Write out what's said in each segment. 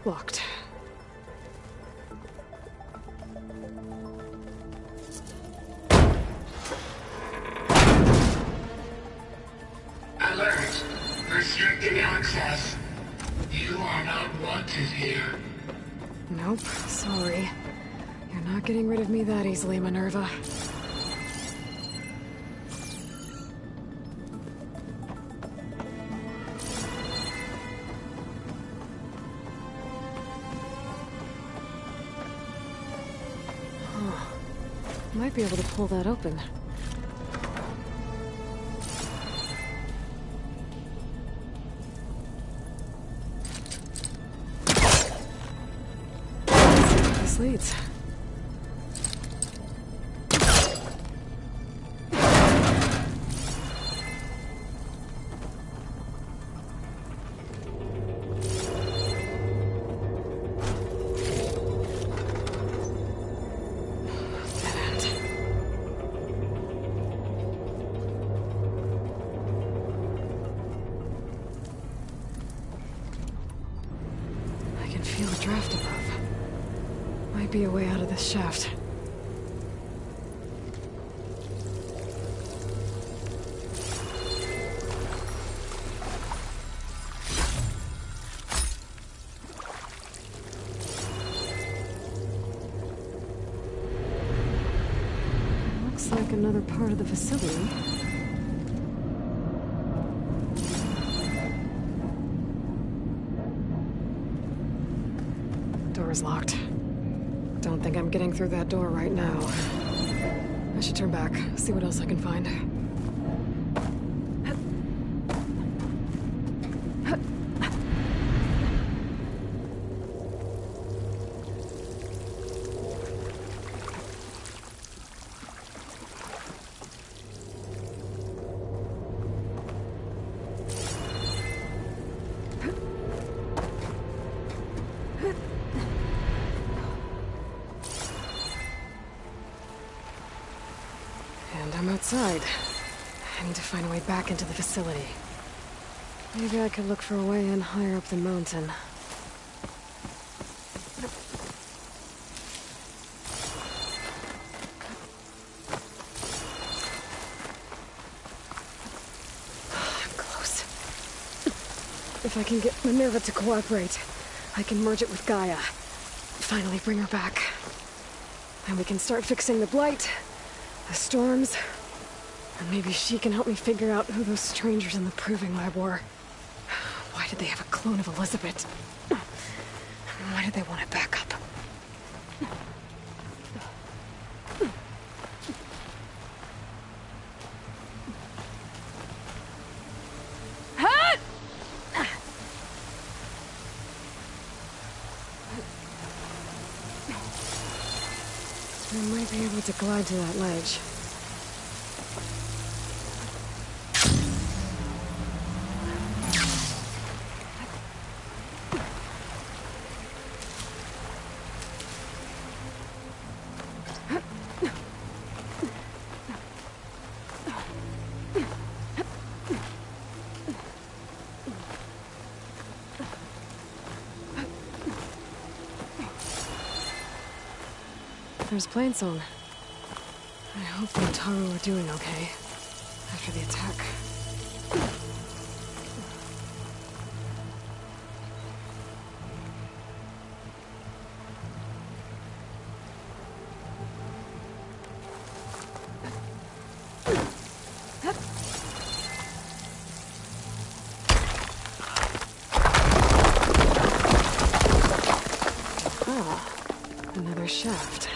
Locked. Alert! Restricted access. You are not wanted here. Nope, sorry. You're not getting rid of me that easily, Minerva. Might be able to pull that open. This leads. Feel a draft above. Might be a way out of this shaft. Looks like another part of the facility. Door's locked. Don't think I'm getting through that door right now. I should turn back, see what else I can find. And I'm outside. I need to find a way back into the facility. Maybe I could look for a way in higher up the mountain. I'm close. If I can get Minerva to cooperate, I can merge it with Gaia. Finally bring her back. And we can start fixing the Blight, the storms, and maybe she can help me figure out who those strangers in the Proving Lab were. Why did they have a clone of Elizabeth? Why did they want it back up? I might be able to glide to that ledge. There's Plainsong. I hope the Ataru are doing okay after the attack. Ah, another shaft.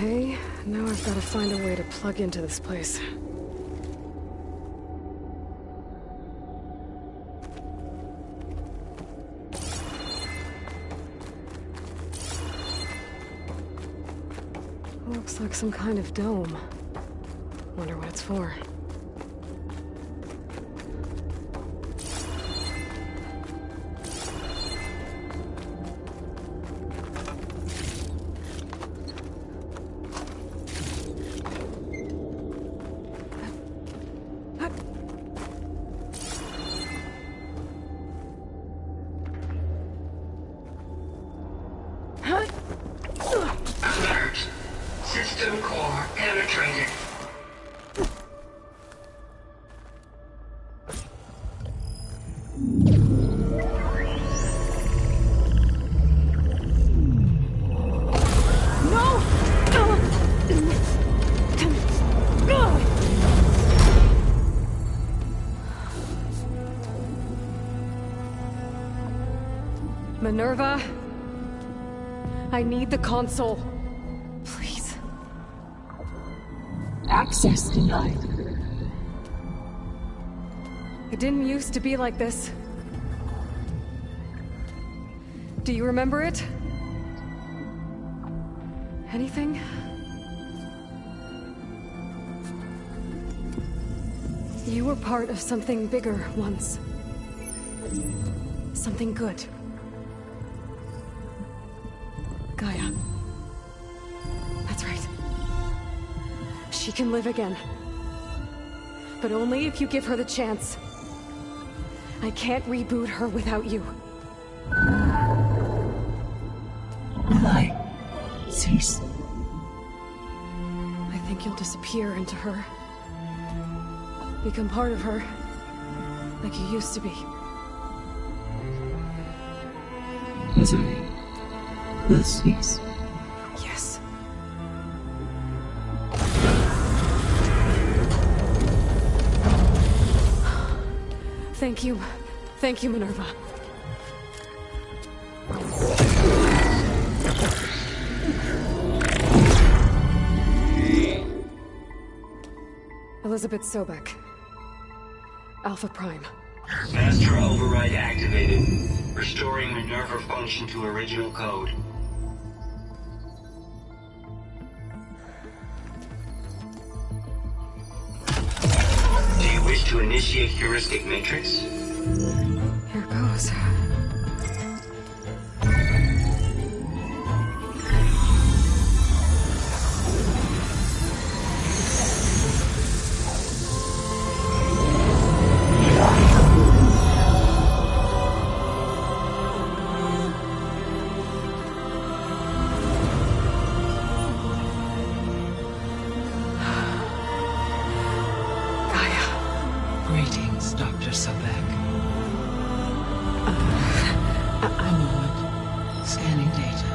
Okay, now I've got to find a way to plug into this place. Looks like some kind of dome. Wonder what it's for. Alert! System core penetrated. Minerva, I need the console. Please. Access denied. It didn't used to be like this. Do you remember it? Anything? You were part of something bigger once. Something good. Gaia. That's right. She can live again. But only if you give her the chance. I can't reboot her without you. Lie. Cease. I think you'll disappear into her. Become part of her. Like you used to be. Misery will cease. Yes. Thank you. Thank you, Minerva. Elizabeth Sobek. Alpha Prime. Master override activated. Restoring Minerva function to original code. Do you wish to initiate heuristic matrix? Here goes. Greetings, Dr. Sobek. A moment. Scanning data.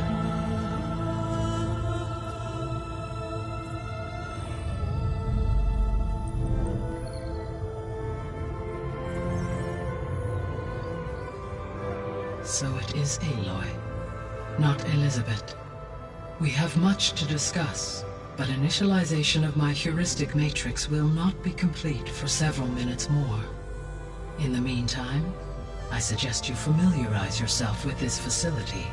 So it is Aloy, not Elizabeth. We have much to discuss, but initialization of my heuristic matrix will not be complete for several minutes more. In the meantime, I suggest you familiarize yourself with this facility.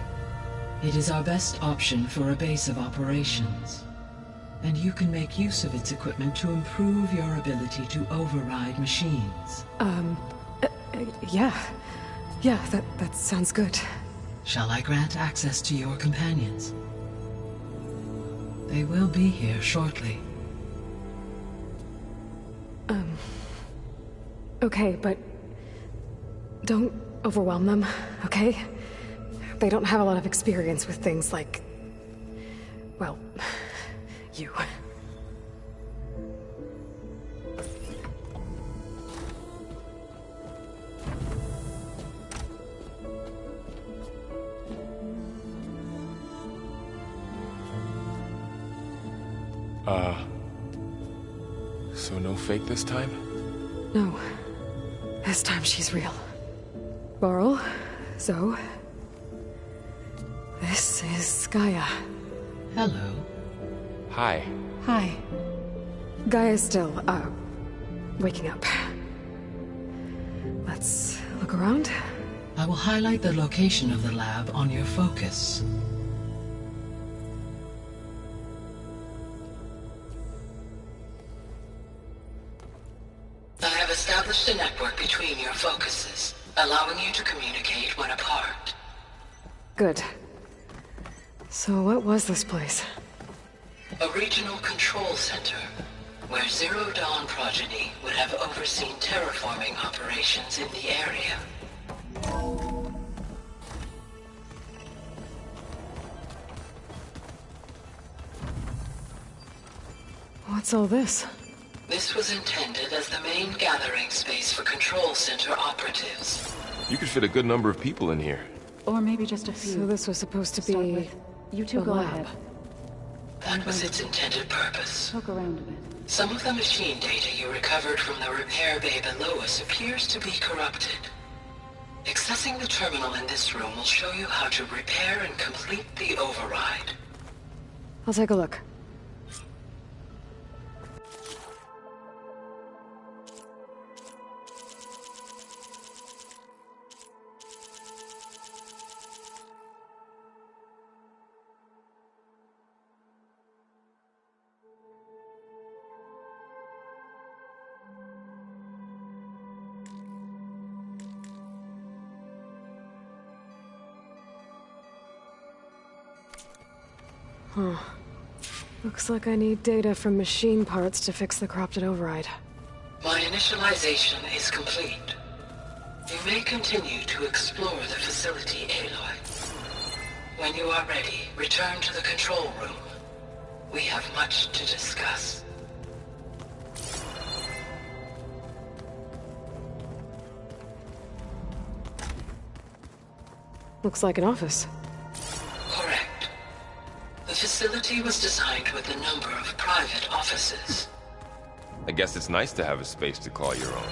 It is our best option for a base of operations, and you can make use of its equipment to improve your ability to override machines. Yeah. Yeah, that sounds good. Shall I grant access to your companions? They will be here shortly. Okay, but don't overwhelm them, okay? They don't have a lot of experience with things like, well, you. So no fake this time? No. This time she's real. Varl, Zoe. This is Gaia. Hello. Hi. Hi. Gaia's still, waking up. Let's look around. I will highlight the location of the lab on your focus. I have established a network between your focuses, allowing you to communicate when apart. Good. So what was this place? A regional control center, where Zero Dawn progeny would have overseen terraforming operations in the area. What's all this? This was intended as the main gathering space for control center operatives. You could fit a good number of people in here. Or maybe just a few. So this was supposed to Start be with, you two the go lab. ahead. That was its intended purpose. Poke around a bit. Some of the machine data you recovered from the repair bay below us appears to be corrupted. Accessing the terminal in this room will show you how to repair and complete the override. I'll take a look. Huh. Looks like I need data from machine parts to fix the corrupted override. My initialization is complete. You may continue to explore the facility, Aloy. When you are ready, return to the control room. We have much to discuss. Looks like an office. Correct. The facility was designed with a number of private offices. I guess it's nice to have a space to call your own.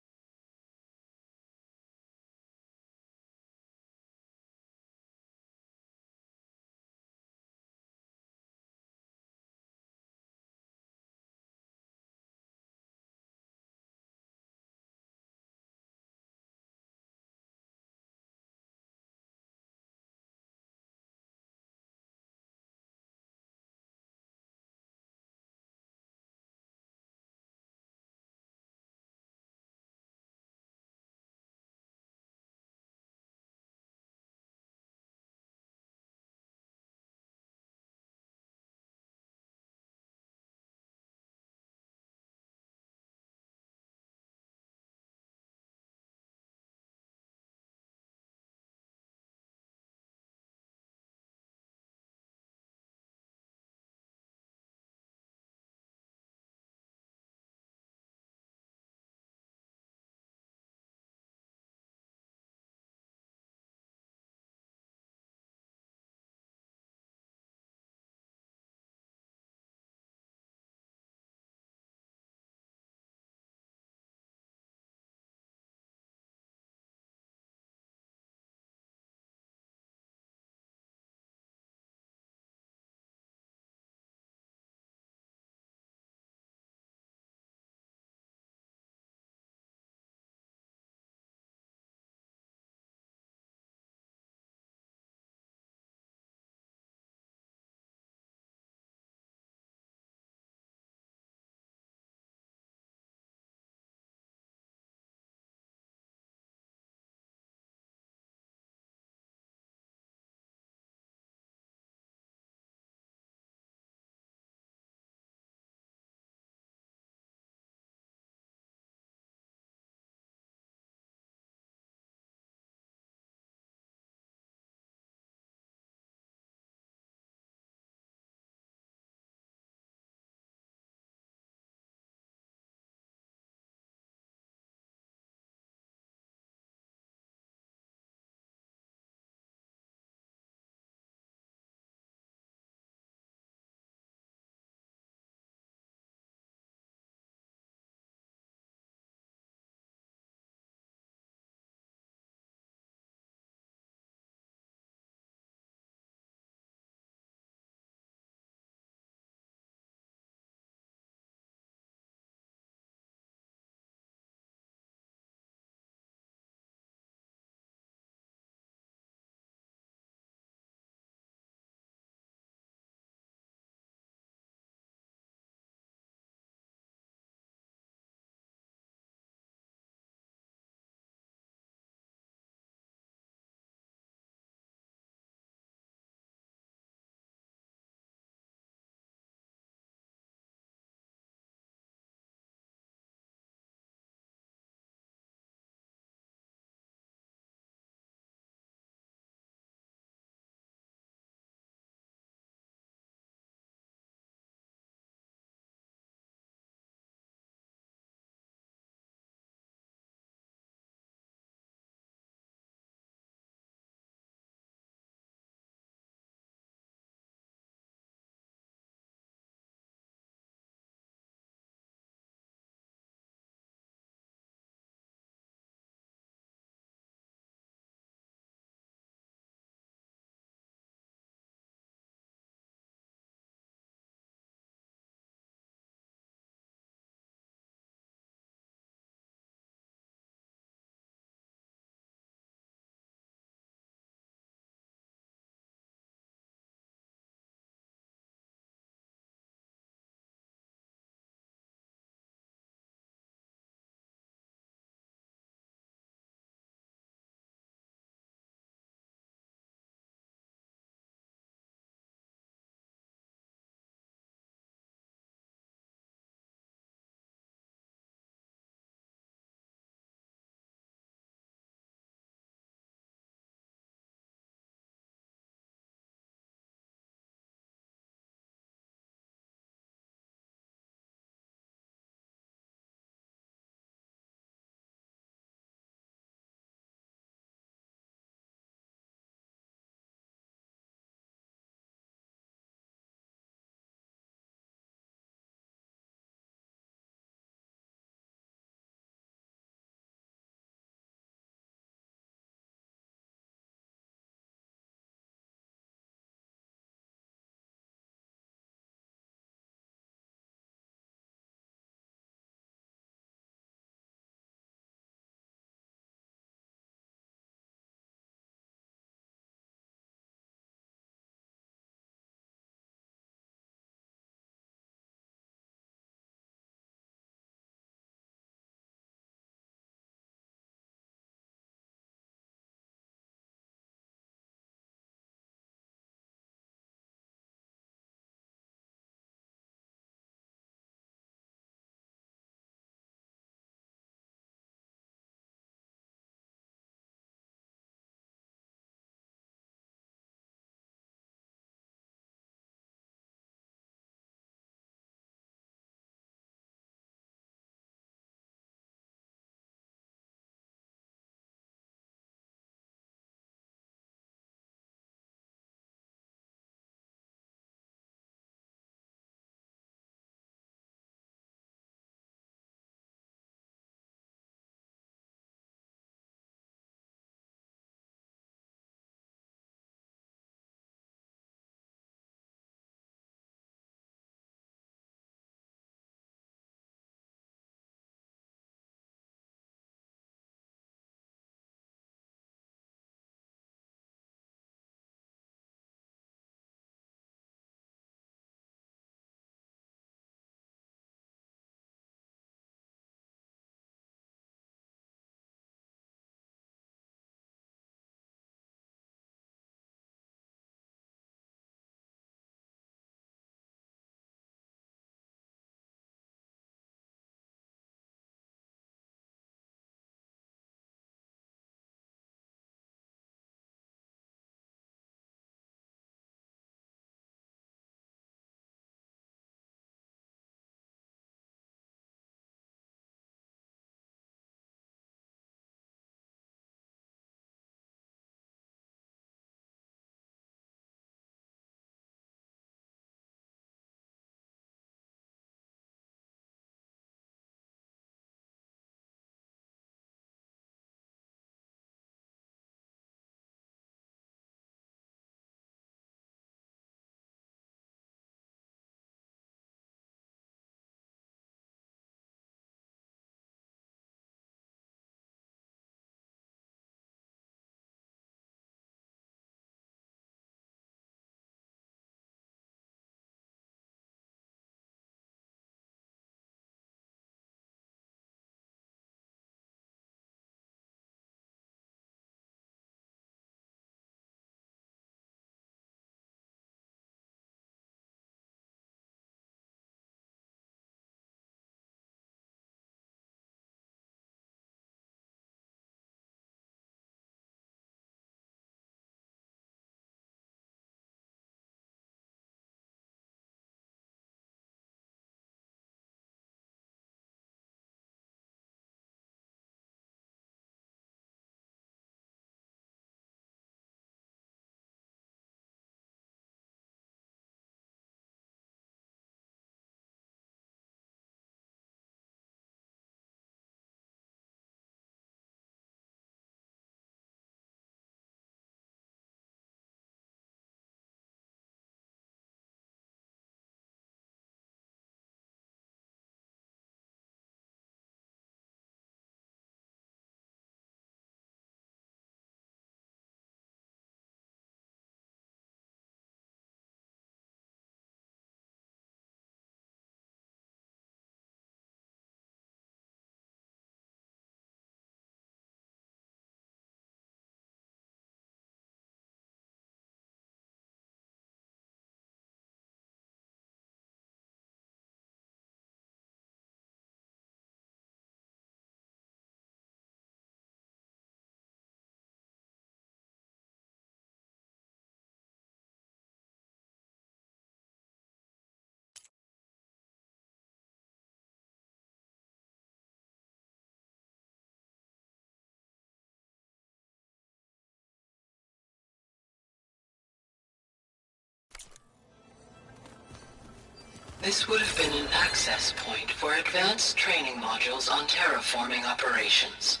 This would have been an access point for advanced training modules on terraforming operations.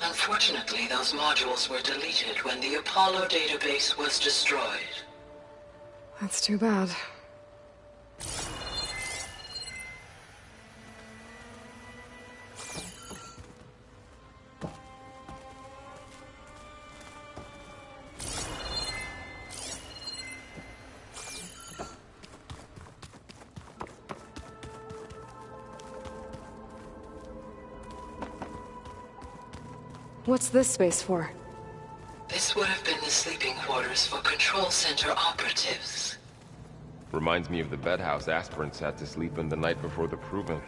Unfortunately, those modules were deleted when the Apollo database was destroyed. That's too bad. What's this space for? This would have been the sleeping quarters for Control Center operatives. Reminds me of the bedhouse aspirants had to sleep in the night before the proving.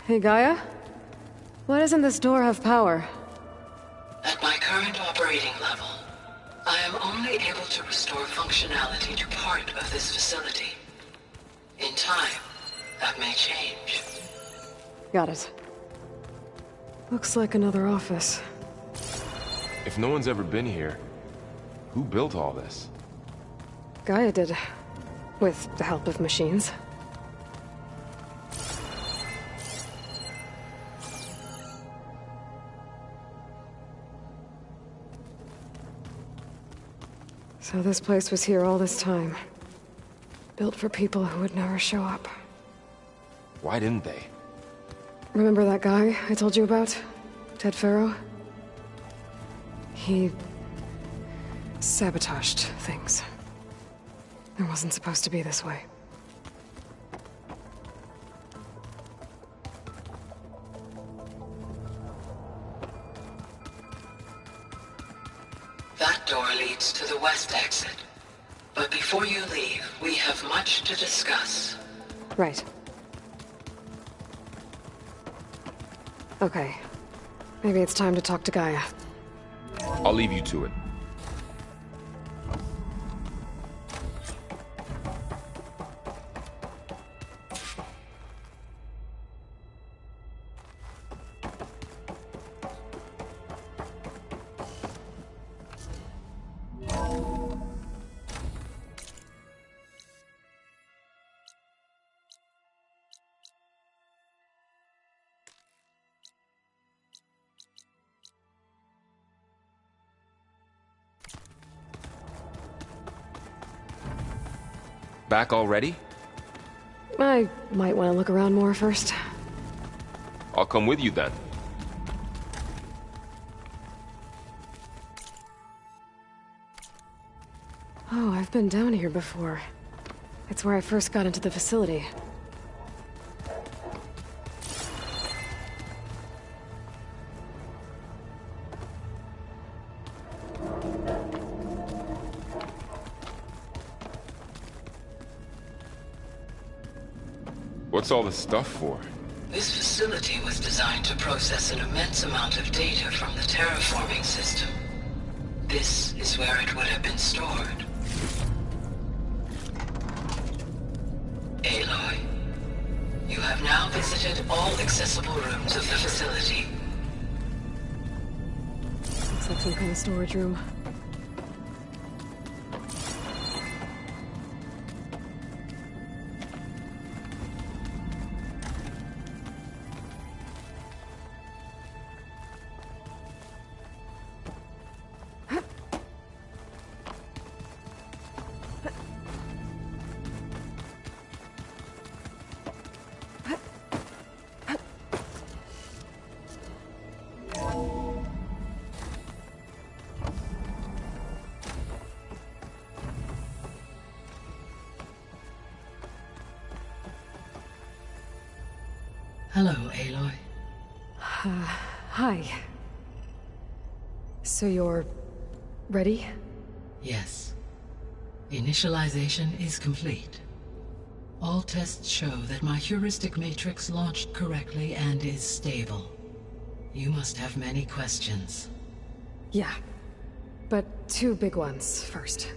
Hey, Gaia? Why doesn't this door have power? At my current operating level, I am only able to restore functionality to part of this facility. In time, that may change. Got it. Looks like another office. If no one's ever been here, who built all this? Gaia did. With the help of machines. So this place was here all this time. Built for people who would never show up. Why didn't they? Remember that guy I told you about? Ted Faro? He sabotaged things. It wasn't supposed to be this way. That door leads to the west exit. But before you leave, we have much to discuss. Right. Okay. Maybe it's time to talk to Gaia. I'll leave you to it. Back already? I might want to look around more first. I'll come with you then. Oh, I've been down here before. It's where I first got into the facility. What's all this stuff for? This facility was designed to process an immense amount of data from the terraforming system. This is where it would have been stored. Aloy, you have now visited all accessible rooms of the facility. Looks like some kind of storage room. Hello, Aloy. Hi. So you're ready? Yes. Initialization is complete. All tests show that my heuristic matrix launched correctly and is stable. You must have many questions. Yeah. But two big ones first.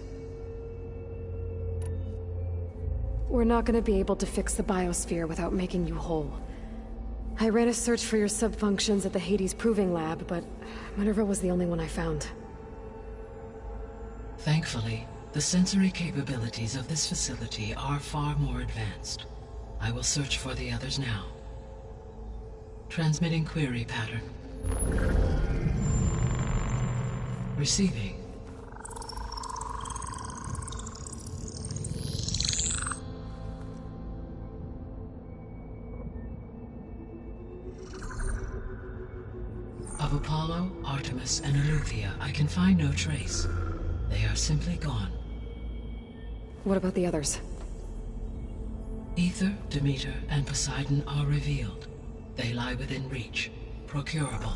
We're not gonna be able to fix the biosphere without making you whole. I ran a search for your sub-functions at the Hades Proving Lab, but Minerva was the only one I found. Thankfully, the sensory capabilities of this facility are far more advanced. I will search for the others now. Transmitting query pattern. Receiving. Of Apollo, Artemis, and Eleuthia, I can find no trace. They are simply gone. What about the others? Aether, Demeter, and Poseidon are revealed. They lie within reach, procurable.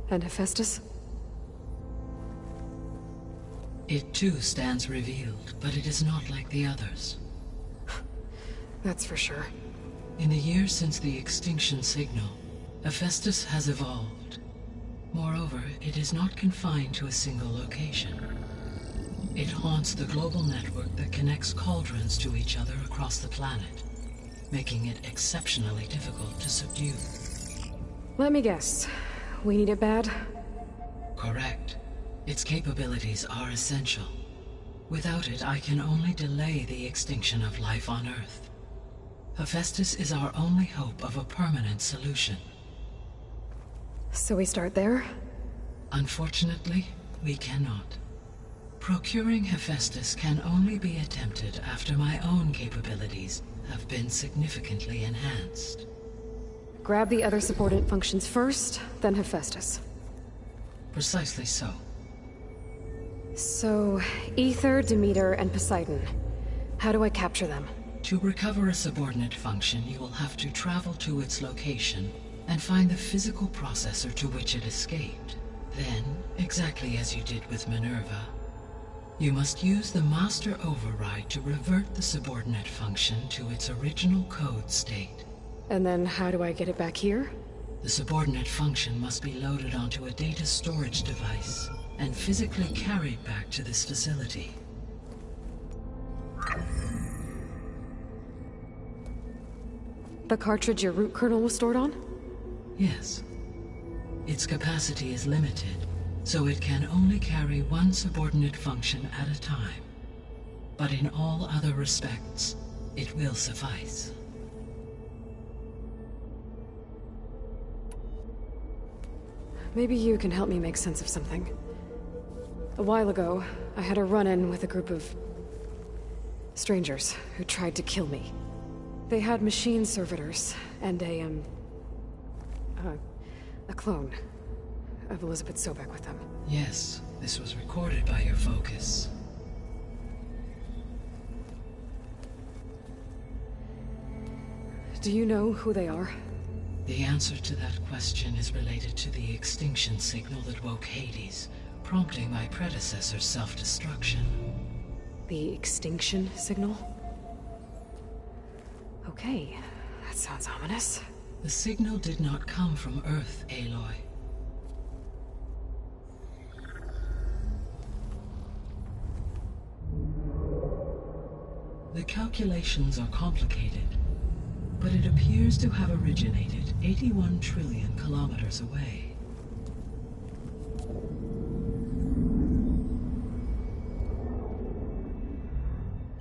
And Hephaestus? It too stands revealed, but it is not like the others. That's for sure. In the years since the extinction signal, Hephaestus has evolved. Moreover, it is not confined to a single location. It haunts the global network that connects cauldrons to each other across the planet, making it exceptionally difficult to subdue. Let me guess. We need it bad? Correct. Its capabilities are essential. Without it, I can only delay the extinction of life on Earth. Hephaestus is our only hope of a permanent solution. So we start there? Unfortunately, we cannot. Procuring Hephaestus can only be attempted after my own capabilities have been significantly enhanced. Grab the other subordinate functions first, then Hephaestus. Precisely so. So, Aether, Demeter, and Poseidon. How do I capture them? To recover a subordinate function, you will have to travel to its location and find the physical processor to which it escaped. Then, exactly as you did with Minerva, you must use the master override to revert the subordinate function to its original code state. And then how do I get it back here? The subordinate function must be loaded onto a data storage device and physically carried back to this facility. The cartridge your root kernel was stored on? Yes. Its capacity is limited, so it can only carry one subordinate function at a time. But in all other respects, it will suffice. Maybe you can help me make sense of something. A while ago, I had a run-in with a group of strangers who tried to kill me. They had machine servitors and a clone of Elizabeth Sobek with them. Yes, this was recorded by your focus. Do you know who they are? The answer to that question is related to the extinction signal that woke Hades, prompting my predecessor's self-destruction. The extinction signal? Okay, that sounds ominous. The signal did not come from Earth, Aloy. The calculations are complicated, but it appears to have originated 81 trillion kilometers away.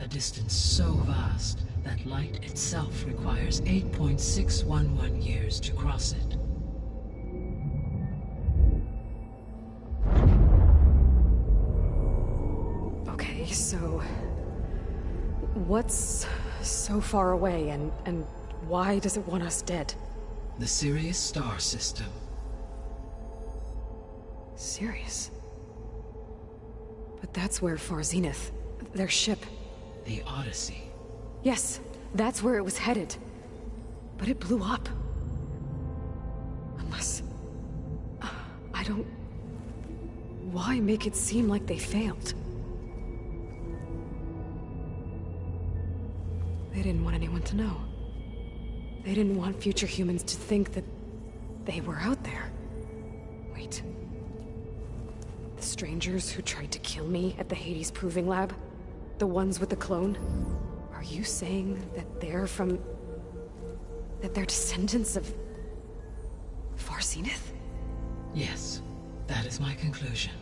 A distance so vast that light itself requires 8.611 years to cross it. Okay, so what's so far away and why does it want us dead? The Sirius star system. Sirius? But that's where Far Zenith, their ship... The Odyssey. Yes, that's where it was headed. But it blew up. Unless... I don't... Why make it seem like they failed? They didn't want anyone to know. They didn't want future humans to think that they were out there. Wait. The strangers who tried to kill me at the Hades Proving Lab? The ones with the clone? Are you saying that they're from... that they're descendants of... Far Zenith? Yes, that is my conclusion.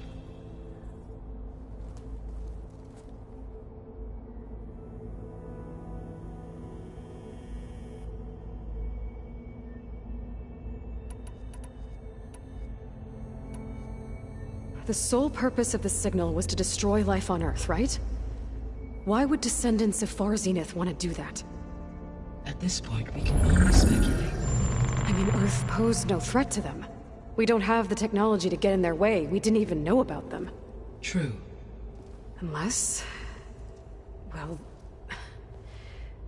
The sole purpose of the signal was to destroy life on Earth, right? Why would descendants of Far Zenith want to do that? At this point, we can only speculate. I mean, Earth posed no threat to them. We don't have the technology to get in their way. We didn't even know about them. True. Unless... well...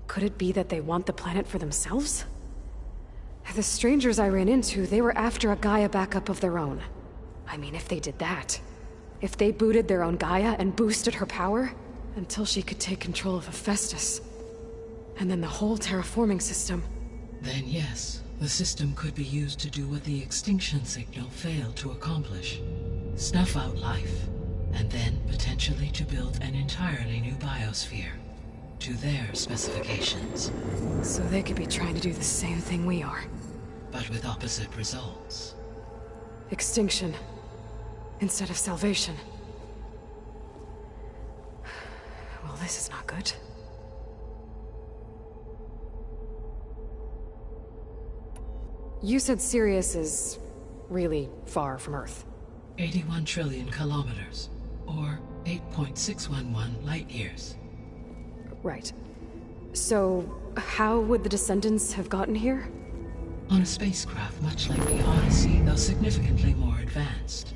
could it be that they want the planet for themselves? The strangers I ran into, they were after a Gaia backup of their own. I mean, if they did that... if they booted their own Gaia and boosted her power... until she could take control of Hephaestus. And then the whole terraforming system... Then yes, the system could be used to do what the extinction signal failed to accomplish. Snuff out life, and then potentially to build an entirely new biosphere. To their specifications. So they could be trying to do the same thing we are. But with opposite results. Extinction. Instead of salvation. Well, this is not good. You said Sirius is really far from Earth. 81 trillion kilometers, or 8.611 light-years. Right. So, how would the Descendants have gotten here? On a spacecraft much like the Odyssey, though significantly more advanced.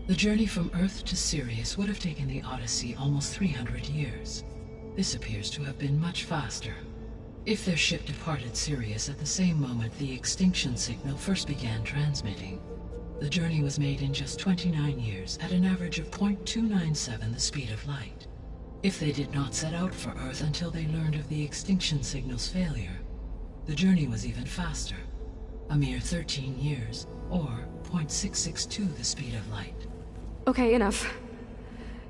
The journey from Earth to Sirius would have taken the Odyssey almost 300 years. This appears to have been much faster. If their ship departed Sirius at the same moment the extinction signal first began transmitting, the journey was made in just 29 years at an average of 0.297 the speed of light. If they did not set out for Earth until they learned of the extinction signal's failure, the journey was even faster, a mere 13 years, or 0.662 the speed of light. Okay, enough.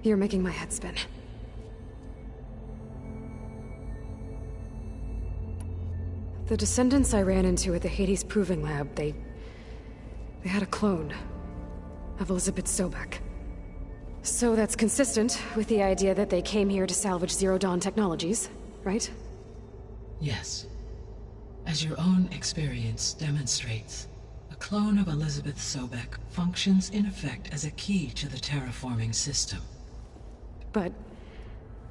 You're making my head spin. The Descendants I ran into at the Hades Proving Lab, they had a clone of Elizabeth Sobek. So that's consistent with the idea that they came here to salvage Zero Dawn technologies, right? Yes. As your own experience demonstrates, a clone of Elizabeth Sobek functions in effect as a key to the terraforming system. But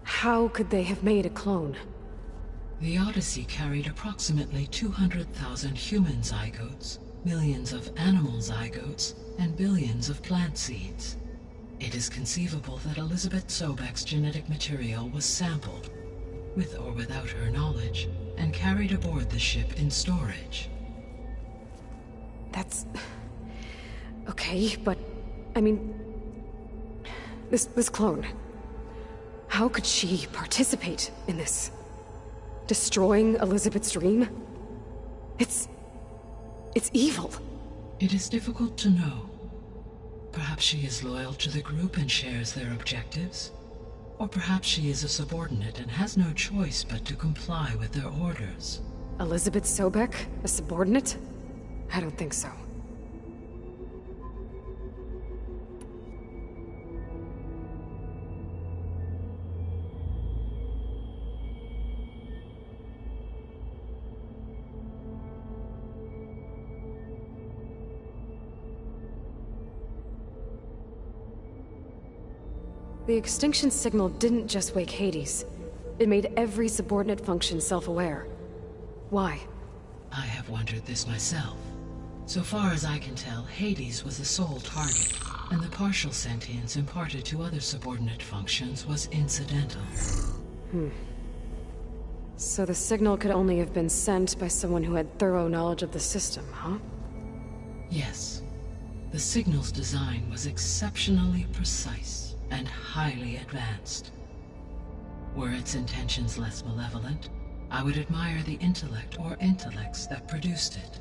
how could they have made a clone? The Odyssey carried approximately 200,000 human zygotes, millions of animal zygotes, and billions of plant seeds. It is conceivable that Elizabeth Sobek's genetic material was sampled, with or without her knowledge, and carried aboard the ship in storage. That's... okay, but... I mean... This clone... how could she participate in this? Destroying Elizabeth's dream? It's evil. It is difficult to know. Perhaps she is loyal to the group and shares their objectives. Or perhaps she is a subordinate and has no choice but to comply with their orders. Elizabeth Sobek? A subordinate? I don't think so. The extinction signal didn't just wake Hades. It made every subordinate function self-aware. Why? I have wondered this myself. So far as I can tell, Hades was the sole target, and the partial sentience imparted to other subordinate functions was incidental. So the signal could only have been sent by someone who had thorough knowledge of the system, huh? Yes. The signal's design was exceptionally precise and highly advanced. Were its intentions less malevolent, I would admire the intellect or intellects that produced it.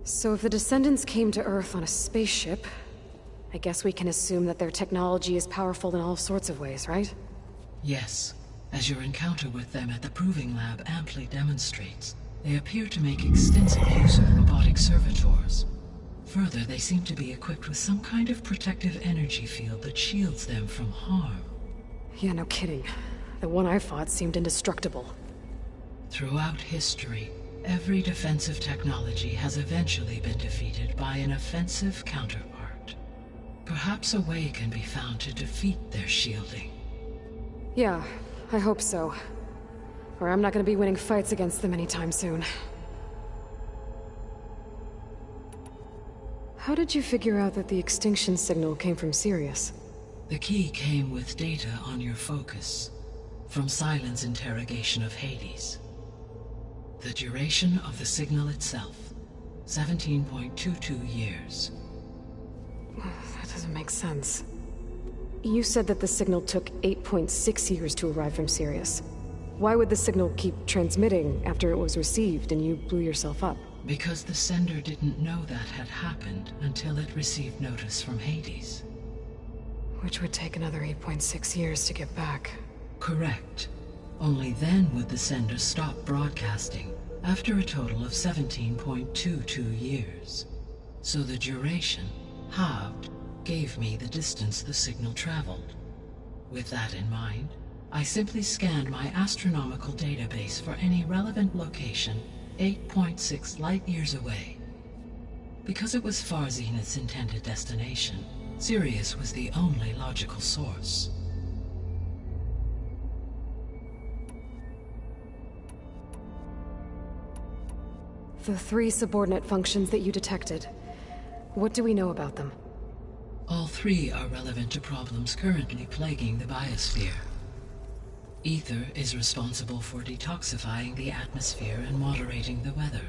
So if the Descendants came to Earth on a spaceship, I guess we can assume that their technology is powerful in all sorts of ways, right? Yes, as your encounter with them at the Proving Lab amply demonstrates, they appear to make extensive use of robotic servitors. Further, they seem to be equipped with some kind of protective energy field that shields them from harm. Yeah, no kidding. The one I fought seemed indestructible. Throughout history, every defensive technology has eventually been defeated by an offensive counterpart. Perhaps a way can be found to defeat their shielding. Yeah, I hope so. Or I'm not gonna be winning fights against them anytime soon. How did you figure out that the extinction signal came from Sirius? The key came with data on your focus, from Sylens' interrogation of Hades. The duration of the signal itself, 17.22 years. That doesn't make sense. You said that the signal took 8.6 years to arrive from Sirius. Why would the signal keep transmitting after it was received and you blew yourself up? Because the sender didn't know that had happened until it received notice from Hades. Which would take another 8.6 years to get back. Correct. Only then would the sender stop broadcasting, after a total of 17.22 years. So the duration, halved, gave me the distance the signal traveled. With that in mind, I simply scanned my astronomical database for any relevant location 8.6 light-years away. Because it was far Zenith's intended destination, Sirius was the only logical source. The 3 subordinate functions that you detected. What do we know about them? All 3 are relevant to problems currently plaguing the biosphere. Ether is responsible for detoxifying the atmosphere and moderating the weather.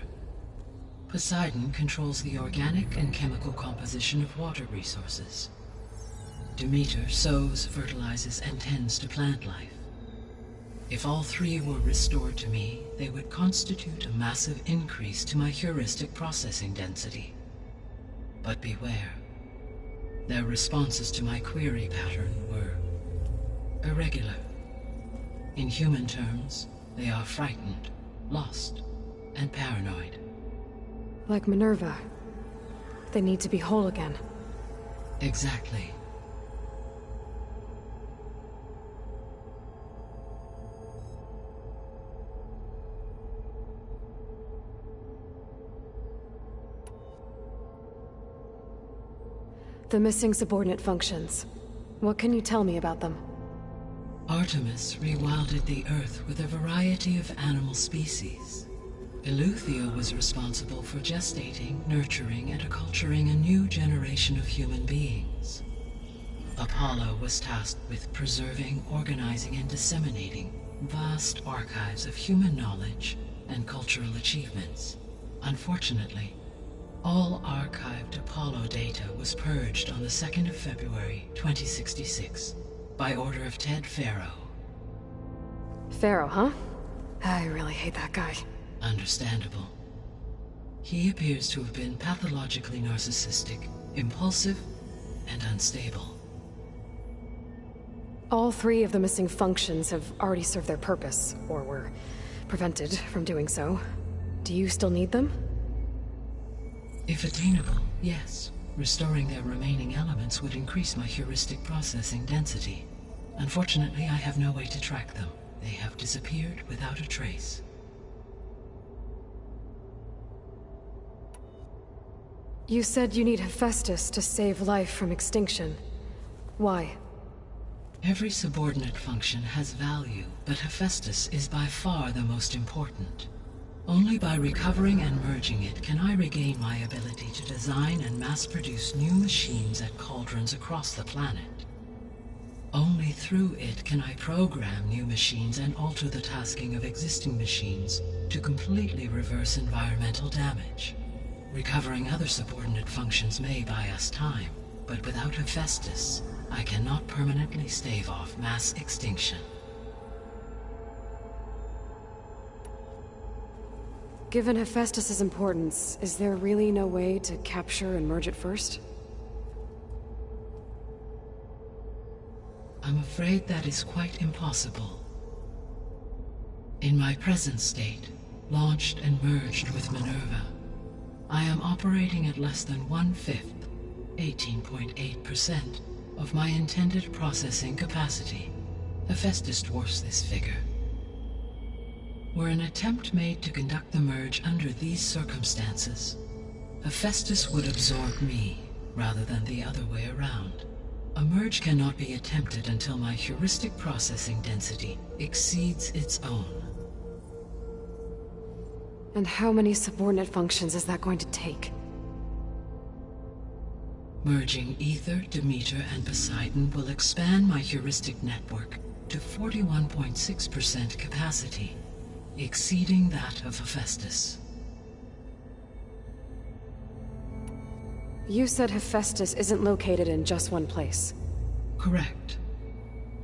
Poseidon controls the organic and chemical composition of water resources. Demeter sows, fertilizes, and tends to plant life. If all 3 were restored to me, they would constitute a massive increase to my heuristic processing density. But beware. Their responses to my query pattern were irregular. In human terms, they are frightened, lost, and paranoid. Like Minerva. They need to be whole again. Exactly. The missing subordinate functions. What can you tell me about them? Artemis rewilded the Earth with a variety of animal species. Eleuthia was responsible for gestating, nurturing, and acculturating a new generation of human beings. Apollo was tasked with preserving, organizing, and disseminating vast archives of human knowledge and cultural achievements. Unfortunately, all archived Apollo data was purged on the 2nd of February, 2066, by order of Ted Faro. Faro, huh? I really hate that guy. Understandable. He appears to have been pathologically narcissistic, impulsive, and unstable. All 3 of the missing functions have already served their purpose, or were prevented from doing so. Do you still need them? If attainable, yes. Restoring their remaining elements would increase my heuristic processing density. Unfortunately, I have no way to track them. They have disappeared without a trace. You said you need Hephaestus to save life from extinction. Why? Every subordinate function has value, but Hephaestus is by far the most important. Only by recovering and merging it can I regain my ability to design and mass-produce new machines at cauldrons across the planet. Only through it can I program new machines and alter the tasking of existing machines to completely reverse environmental damage. Recovering other subordinate functions may buy us time, but without Hephaestus, I cannot permanently stave off mass extinction. Given Hephaestus' importance, is there really no way to capture and merge it first? I'm afraid that is quite impossible. In my present state, launched and merged with Minerva, I am operating at less than 1/5, 18.8%, of my intended processing capacity. Hephaestus dwarfs this figure. Were an attempt made to conduct the merge under these circumstances, Hephaestus would absorb me, rather than the other way around. A merge cannot be attempted until my heuristic processing density exceeds its own. And how many subordinate functions is that going to take? Merging Ether, Demeter, and Poseidon will expand my heuristic network to 41.6% capacity, exceeding that of Hephaestus. You said Hephaestus isn't located in just one place. Correct.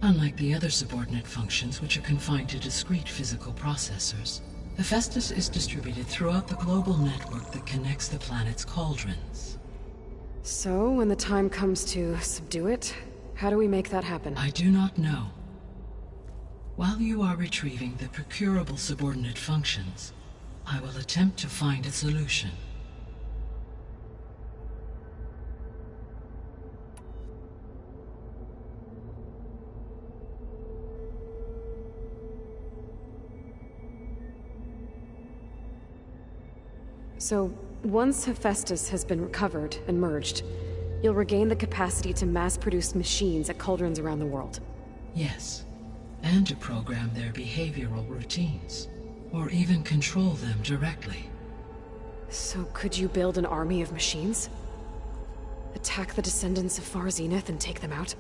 Unlike the other subordinate functions, which are confined to discrete physical processors, Hephaestus is distributed throughout the global network that connects the planet's cauldrons. So, when the time comes to subdue it, how do we make that happen? I do not know. While you are retrieving the procurable subordinate functions, I will attempt to find a solution. So, once Hephaestus has been recovered and merged, you'll regain the capacity to mass-produce machines at cauldrons around the world. Yes, and to program their behavioral routines, or even control them directly. So could you build an army of machines? Attack the descendants of Far Zenith and take them out?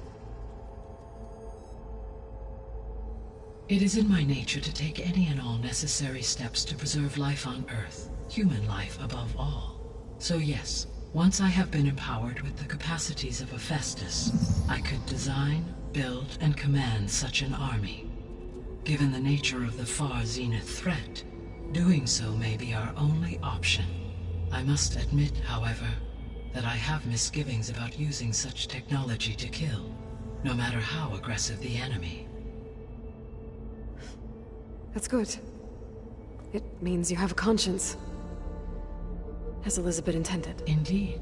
It is in my nature to take any and all necessary steps to preserve life on Earth, human life above all. So yes, once I have been empowered with the capacities of Hephaestus, I could design, build, and command such an army. Given the nature of the Far Zenith threat, doing so may be our only option. I must admit, however, that I have misgivings about using such technology to kill, no matter how aggressive the enemy. That's good. It means you have a conscience. As Elizabeth intended. Indeed.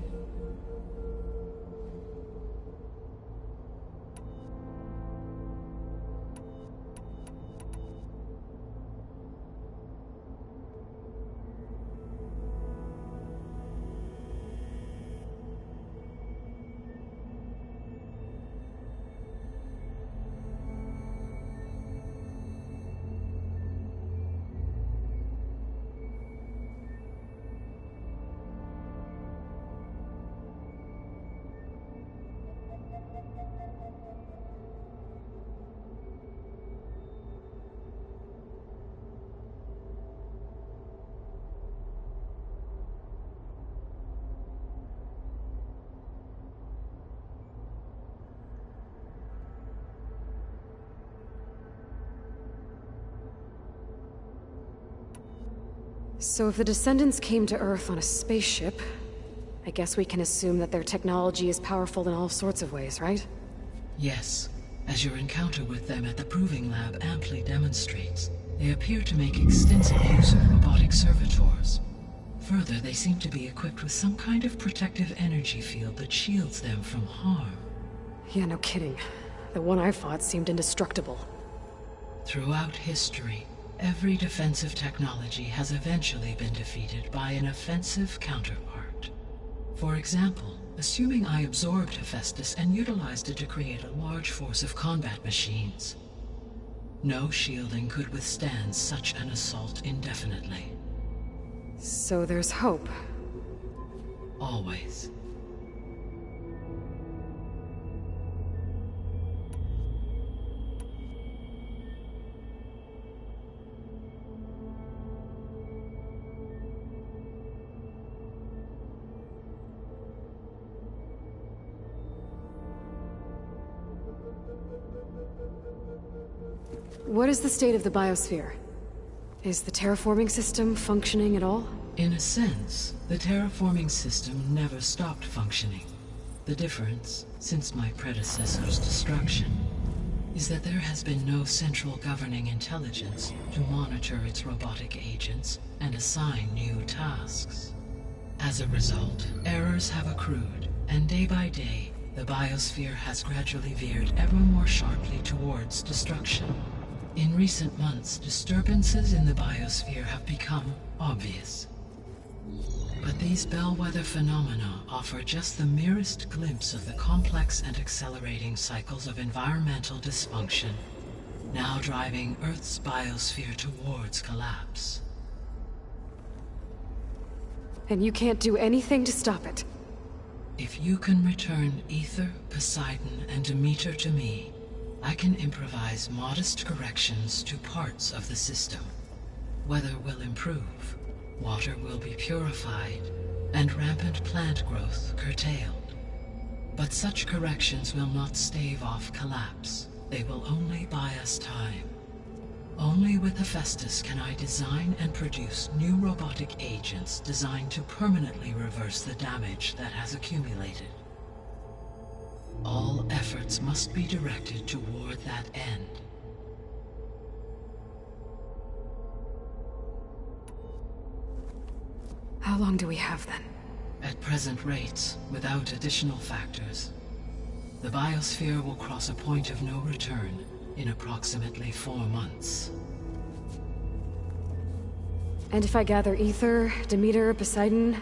So if the Descendants came to Earth on a spaceship, I guess we can assume that their technology is powerful in all sorts of ways, right? Yes. As your encounter with them at the Proving Lab amply demonstrates, they appear to make extensive use of robotic servitors. Further, they seem to be equipped with some kind of protective energy field that shields them from harm. Yeah, no kidding. The one I fought seemed indestructible. Throughout history, every defensive technology has eventually been defeated by an offensive counterpart. For example, assuming I absorbed Hephaestus and utilized it to create a large force of combat machines. No shielding could withstand such an assault indefinitely. So there's hope. Always. What is the state of the biosphere? Is the terraforming system functioning at all? In a sense, the terraforming system never stopped functioning. The difference, since my predecessor's destruction, is that there has been no central governing intelligence to monitor its robotic agents and assign new tasks. As a result, errors have accrued, and day by day, the biosphere has gradually veered ever more sharply towards destruction. In recent months, disturbances in the biosphere have become obvious. But these bellwether phenomena offer just the merest glimpse of the complex and accelerating cycles of environmental dysfunction, now driving Earth's biosphere towards collapse. And you can't do anything to stop it? If you can return Aether, Poseidon, and Demeter to me, I can improvise modest corrections to parts of the system. Weather will improve, water will be purified, and rampant plant growth curtailed. But such corrections will not stave off collapse. They will only buy us time. Only with Hephaestus can I design and produce new robotic agents designed to permanently reverse the damage that has accumulated. All efforts must be directed toward that end. How long do we have then? At present rates, without additional factors, the biosphere will cross a point of no return in approximately 4 months. And if I gather Aether, Demeter, Poseidon,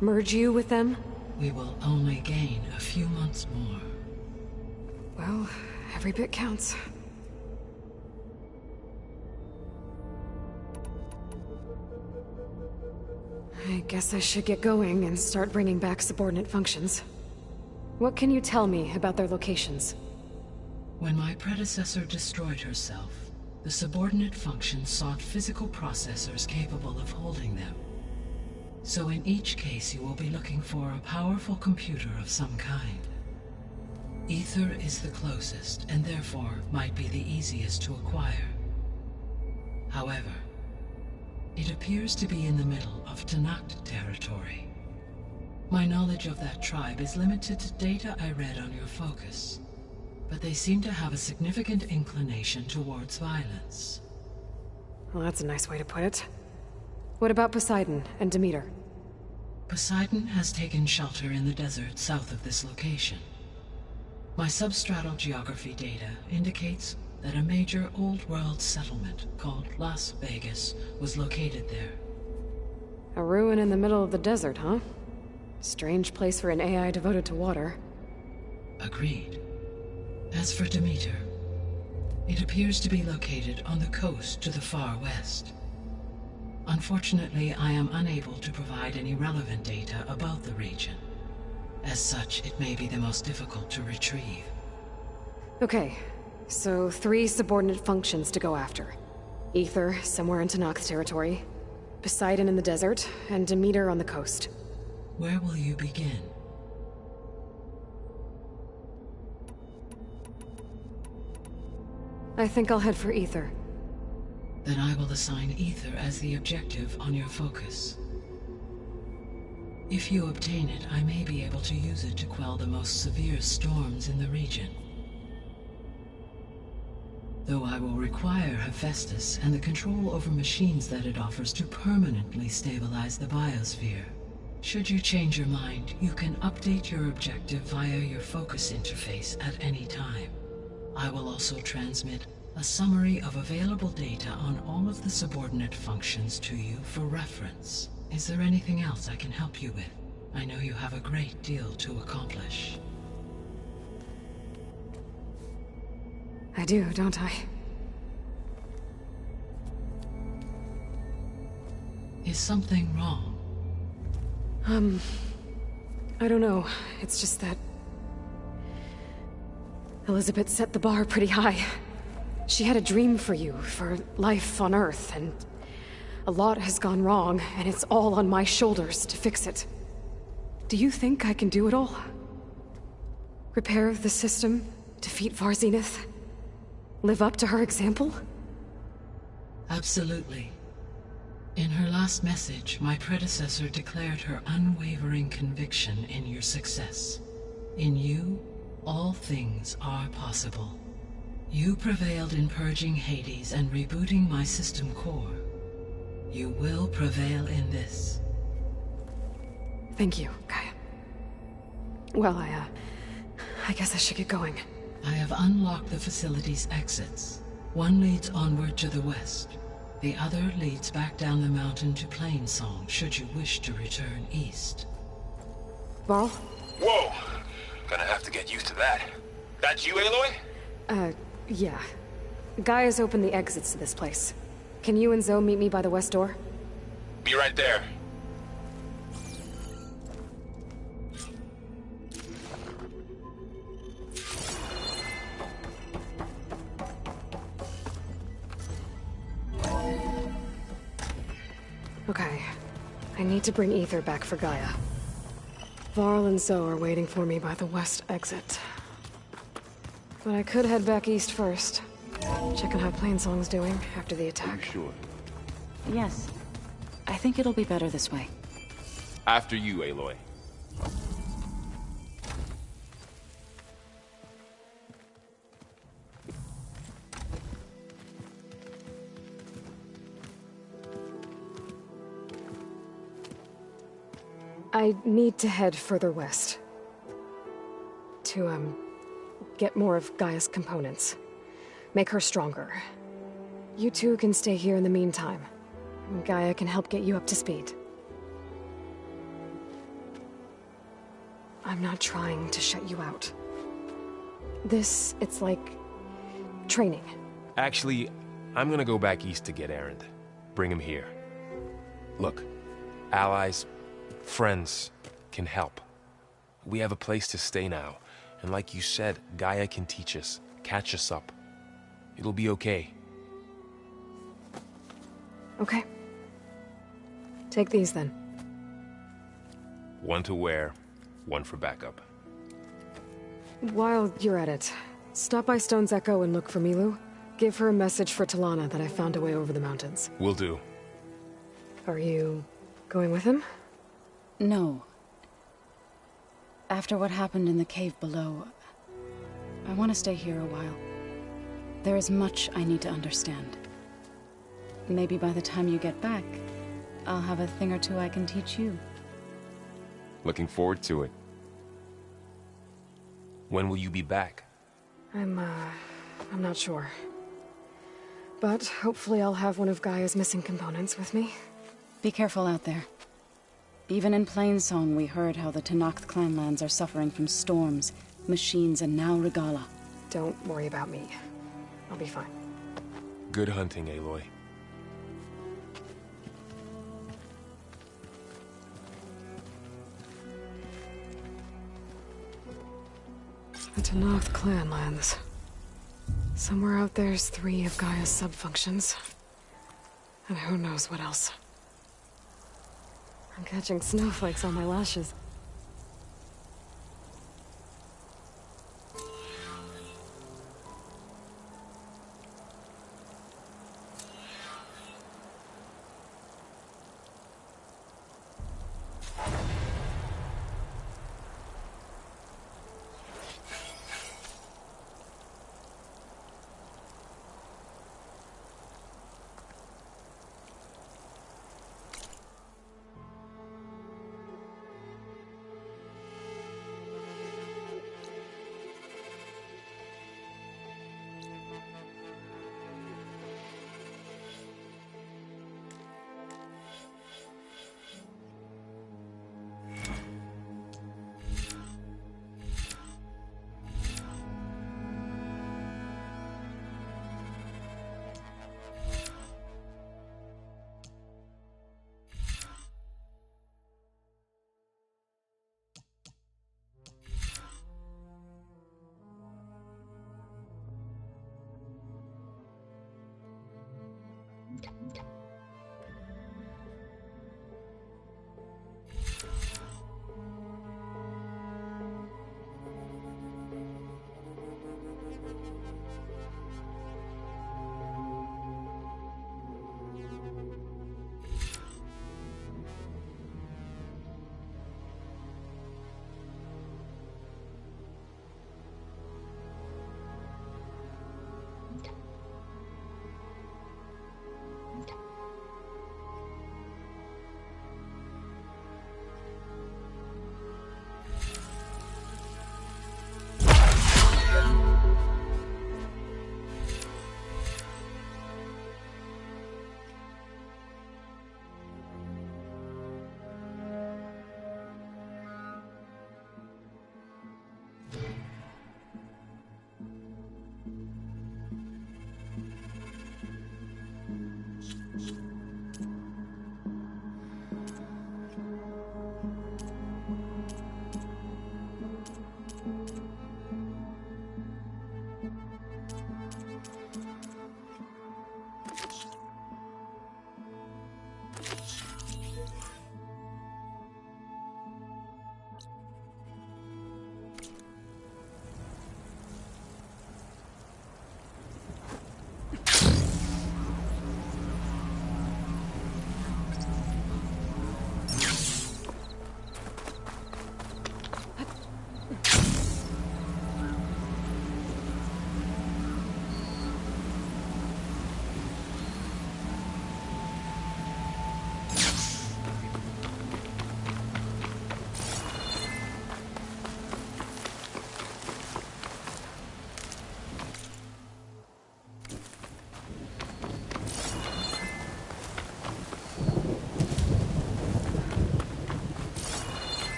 merge you with them? We will only gain a few months more. Well, every bit counts. I guess I should get going and start bringing back subordinate functions. What can you tell me about their locations? When my predecessor destroyed herself, the subordinate functions sought physical processors capable of holding them. So in each case you will be looking for a powerful computer of some kind. Aether is the closest, and therefore might be the easiest to acquire. However, it appears to be in the middle of Tenakth territory. My knowledge of that tribe is limited to data I read on your focus, but they seem to have a significant inclination towards violence. Well, that's a nice way to put it. What about Poseidon and Demeter? Poseidon has taken shelter in the desert south of this location. My substratal geography data indicates that a major old-world settlement called Las Vegas was located there. A ruin in the middle of the desert, huh? Strange place for an AI devoted to water. Agreed. As for Demeter, it appears to be located on the coast to the far west. Unfortunately, I am unable to provide any relevant data about the region. As such, it may be the most difficult to retrieve. Okay, so 3 subordinate functions to go after. Aether, somewhere in Tenakth territory. Poseidon in the desert, and Demeter on the coast. Where will you begin? I think I'll head for Aether. Then I will assign Aether as the objective on your focus. If you obtain it, I may be able to use it to quell the most severe storms in the region. Though I will require Hephaestus and the control over machines that it offers to permanently stabilize the biosphere. Should you change your mind, you can update your objective via your focus interface at any time. I will also transmit a summary of available data on all of the subordinate functions to you for reference. Is there anything else I can help you with? I know you have a great deal to accomplish. I do, don't I? Is something wrong? I don't know. It's just that Elizabeth set the bar pretty high. She had a dream for you, for life on Earth, and a lot has gone wrong, and it's all on my shoulders to fix it. Do you think I can do it all? Repair the system, defeat Varzinith, live up to her example? Absolutely. In her last message, my predecessor declared her unwavering conviction in your success. In you, all things are possible. You prevailed in purging Hades and rebooting my system core. You will prevail in this. Thank you, Gaia. Well, I guess I should get going. I have unlocked the facility's exits. One leads onward to the west. The other leads back down the mountain to Plainsong, should you wish to return east. Varl? Whoa! Gonna have to get used to that. That's you, Aloy? Yeah. Gaia's opened the exits to this place. Can you and Zoe meet me by the west door? Be right there. Okay. I need to bring Ether back for Gaia. Varl and Zoe are waiting for me by the west exit. But I could head back east first. Checking how Plainsong's doing after the attack. Sure. Yes. I think it'll be better this way. After you, Aloy. I need to head further west. To, get more of Gaia's components. Make her stronger. You two can stay here in the meantime. Gaia can help get you up to speed. I'm not trying to shut you out. It's like... training. Actually, I'm gonna go back east to get Erend. Bring him here. Look, allies, friends can help. We have a place to stay now, and like you said, Gaia can teach us, catch us up. It'll be okay. Okay. Take these then. One to wear, one for backup. While you're at it, stop by Stone's Echo and look for Milu. Give her a message for Talana that I found a way over the mountains. Will do. Are you going with him? No. After what happened in the cave below, I want to stay here a while. There is much I need to understand. Maybe by the time you get back, I'll have a thing or two I can teach you. Looking forward to it. When will you be back? I'm not sure. But hopefully I'll have one of Gaia's missing components with me. Be careful out there. Even in Plainsong, we heard how the Tenakth clanlands are suffering from storms, machines, and now Regalla. Don't worry about me. I'll be fine. Good hunting, Aloy. The Tenakth clanlands. Somewhere out there's 3 of Gaia's subfunctions. And who knows what else. I'm catching snowflakes on my lashes.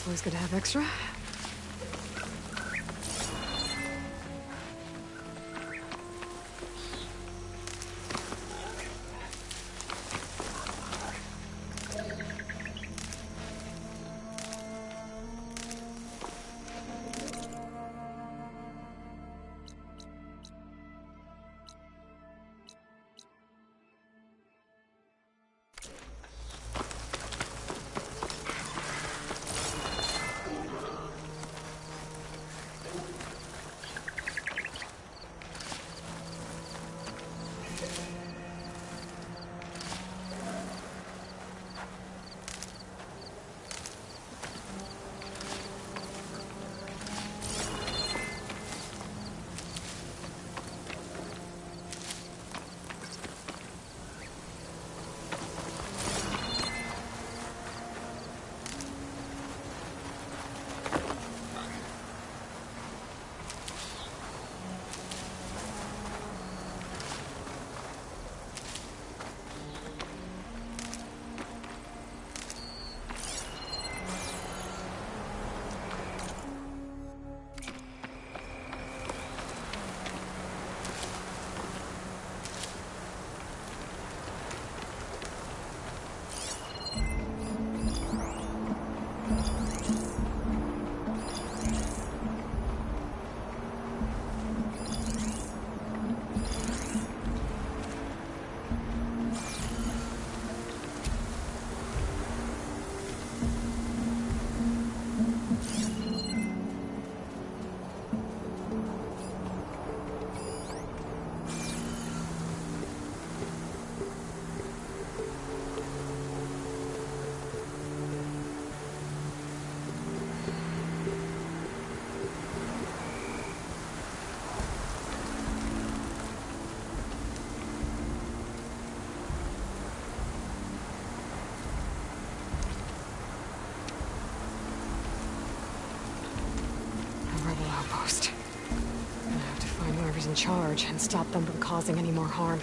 Always good to have extra. Outpost. I have to find whoever's in charge and stop them from causing any more harm.